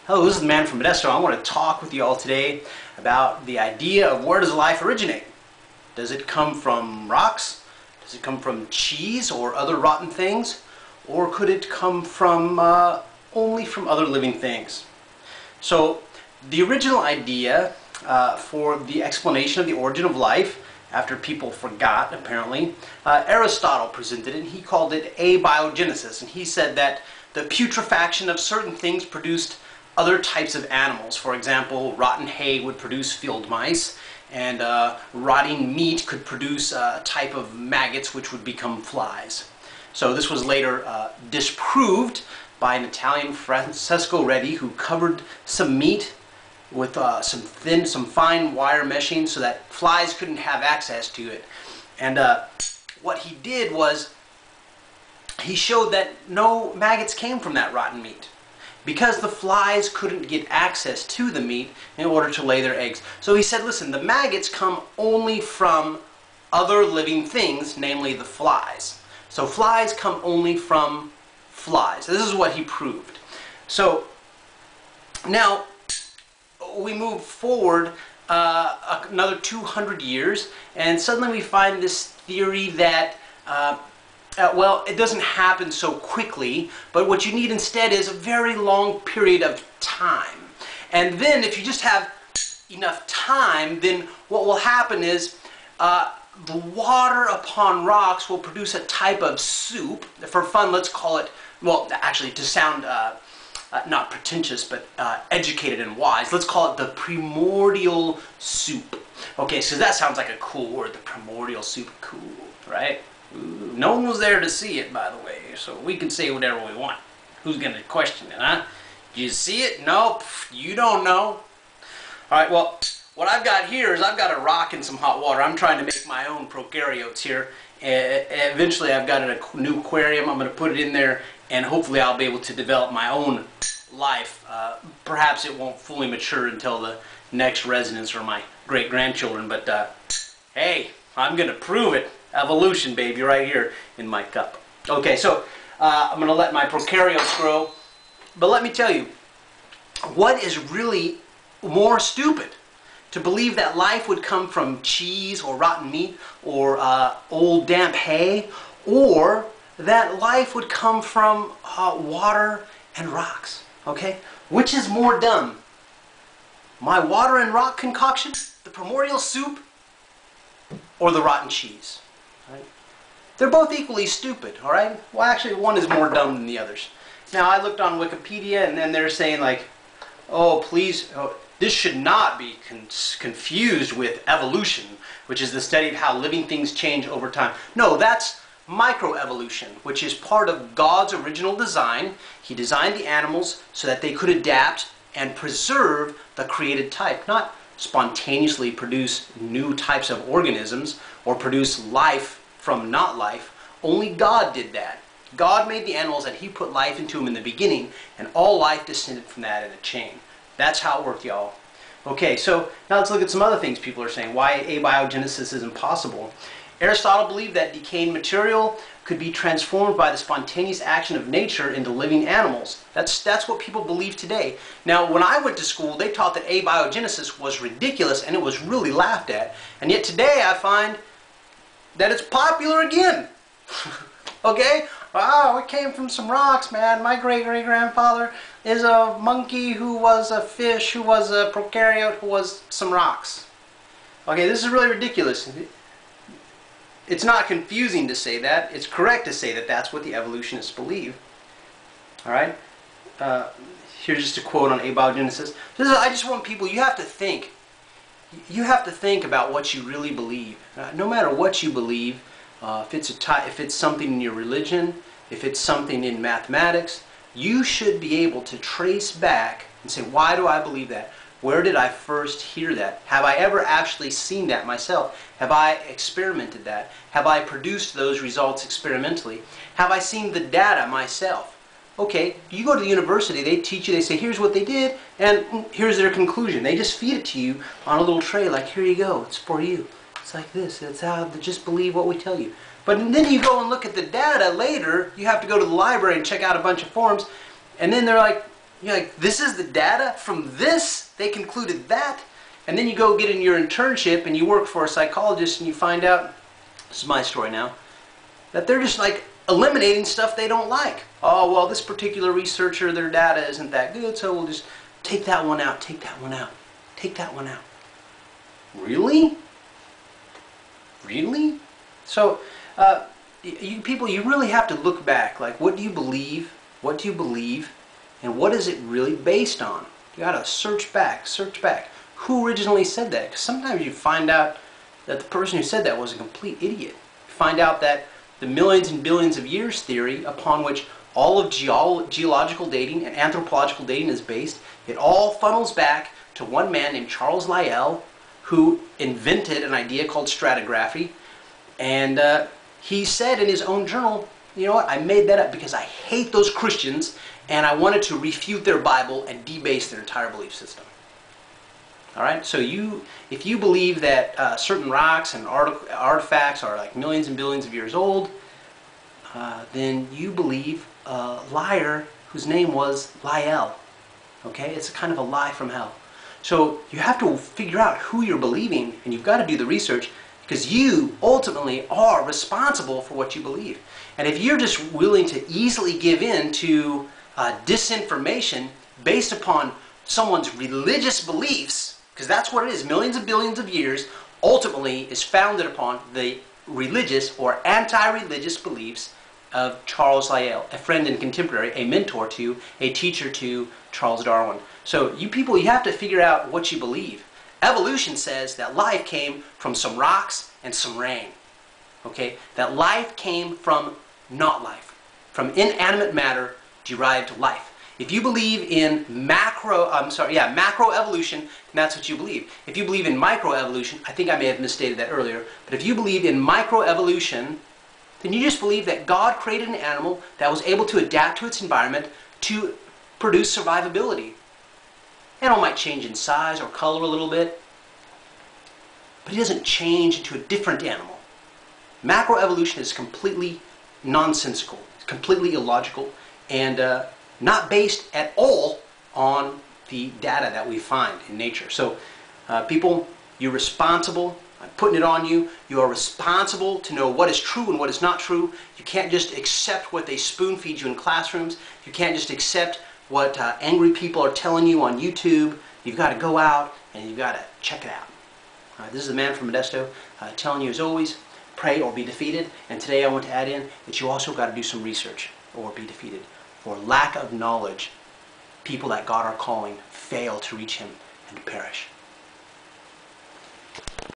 Hello, this is the man from Modesto. I want to talk with you all today about the idea of where does life originate? Does it come from rocks? Does it come from cheese or other rotten things? Or could it come from only from other living things? So the original idea for the explanation of the origin of life, after people forgot apparently, Aristotle presented it. He called it abiogenesis, and he said that the putrefaction of certain things produced other types of animals. For example, rotten hay would produce field mice, and rotting meat could produce a type of maggots which would become flies. So this was later disproved by an Italian, Francesco Redi, who covered some meat with some fine wire meshing so that flies couldn't have access to it. And what he did was he showed that no maggots came from that rotten meat, because the flies couldn't get access to the meat in order to lay their eggs. So he said, listen, the maggots come only from other living things, namely the flies. So flies come only from flies. This is what he proved. So now we move forward another 200 years, and suddenly we find this theory that well, it doesn't happen so quickly, but what you need instead is a very long period of time. And then if you just have enough time, then what will happen is the water upon rocks will produce a type of soup. For fun, let's call it, well, actually to sound not pretentious, but educated and wise, let's call it the primordial soup. Okay, so that sounds like a cool word, the primordial soup. Cool, right? Ooh, no one was there to see it, by the way, so we can say whatever we want. Who's going to question it, huh? Did you see it? No, you don't know. Alright, well, what I've got here is I've got a rock and some hot water. I'm trying to make my own prokaryotes here. Eventually I've got a new aquarium. I'm going to put it in there, and hopefully I'll be able to develop my own life. Perhaps it won't fully mature until the next residents or my great-grandchildren, but hey, I'm going to prove it. Evolution, baby, right here in my cup. Okay, so I'm going to let my prokaryotes grow. But let me tell you, what is really more stupid? To believe that life would come from cheese or rotten meat or old damp hay, or that life would come from water and rocks. Okay? Which is more dumb? My water and rock concoction, the primordial soup, or the rotten cheese? Right? They're both equally stupid, all right? Well, actually, one is more dumb than the others. Now, I looked on Wikipedia, and then they're saying, like, oh, please, this should not be confused with evolution, which is the study of how living things change over time. No, that's microevolution, which is part of God's original design. He designed the animals so that they could adapt and preserve the created type, not spontaneously produce new types of organisms or produce life from not life. Only God did that. God made the animals and He put life into them in the beginning, and all life descended from that in a chain. That's how it worked, y'all. Okay, so now let's look at some other things people are saying. Why abiogenesis is impossible. Aristotle believed that decaying material could be transformed by the spontaneous action of nature into living animals. That's what people believe today. Now, when I went to school, they taught that abiogenesis was ridiculous and it was really laughed at. And yet today I find that it's popular again. Okay? Wow, it came from some rocks, man. My great-great-grandfather is a monkey who was a fish, who was a prokaryote, who was some rocks. Okay, this is really ridiculous. It's not confusing to say that. It's correct to say that that's what the evolutionists believe. Alright? Here's just a quote on abiogenesis. I just want people, you have to think. You have to think about what you really believe. No matter what you believe, if it's something in your religion, if it's something in mathematics, you should be able to trace back and say, why do I believe that? Where did I first hear that? Have I ever actually seen that myself? Have I experimented that? Have I produced those results experimentally? Have I seen the data myself? Okay, you go to the university, they teach you, they say, here's what they did, and here's their conclusion. They just feed it to you on a little tray, like, here you go, it's for you. It's like this, it's how to just believe what we tell you. But then you go and look at the data later, you have to go to the library and check out a bunch of forms, and then they're like, You're like, this is the data? From this, they concluded that? And then you go get in your internship and you work for a psychologist and you find out, this is my story now, that they're just like eliminating stuff they don't like. Oh, well, this particular researcher, their data isn't that good, so we'll just take that one out, take that one out, take that one out. Really? Really? So, you people, you really have to look back. Like, what do you believe? What do you believe? And what is it really based on? You got to search back, search back. Who originally said that? Because sometimes you find out that the person who said that was a complete idiot. You find out that the millions and billions of years theory upon which all of geological dating and anthropological dating is based, it all funnels back to one man named Charles Lyell, who invented an idea called stratigraphy. And he said in his own journal, you know what, I made that up because I hate those Christians and I wanted to refute their Bible and debase their entire belief system. Alright, so if you believe that certain rocks and artifacts are like millions and billions of years old, then you believe a liar whose name was Lyell. Okay, it's a kind of a lie from hell. So you have to figure out who you're believing, and you've got to do the research, because you ultimately are responsible for what you believe. And if you're just willing to easily give in to disinformation based upon someone's religious beliefs, because that's what it is, millions and billions of years, ultimately is founded upon the religious or anti-religious beliefs of Charles Lyell, a friend and contemporary, a mentor to, a teacher to Charles Darwin. So you people, you have to figure out what you believe. Evolution says that life came from some rocks and some rain. Okay? That life came from not life. From inanimate matter derived life. If you believe in macroevolution, then that's what you believe. If you believe in microevolution, I think I may have misstated that earlier, but if you believe in microevolution, then you just believe that God created an animal that was able to adapt to its environment to produce survivability. Animal might change in size or color a little bit, but it doesn't change into a different animal. Macroevolution is completely nonsensical, completely illogical, and not based at all on the data that we find in nature. So people, you're responsible. I'm putting it on you. You are responsible to know what is true and what is not true. You can't just accept what they spoon feed you in classrooms. You can't just accept what angry people are telling you on YouTube. You've got to go out and you've got to check it out. This is the man from Modesto telling you as always, pray or be defeated. And today I want to add in that you also got to do some research or be defeated. For lack of knowledge, people that God are calling fail to reach Him and perish.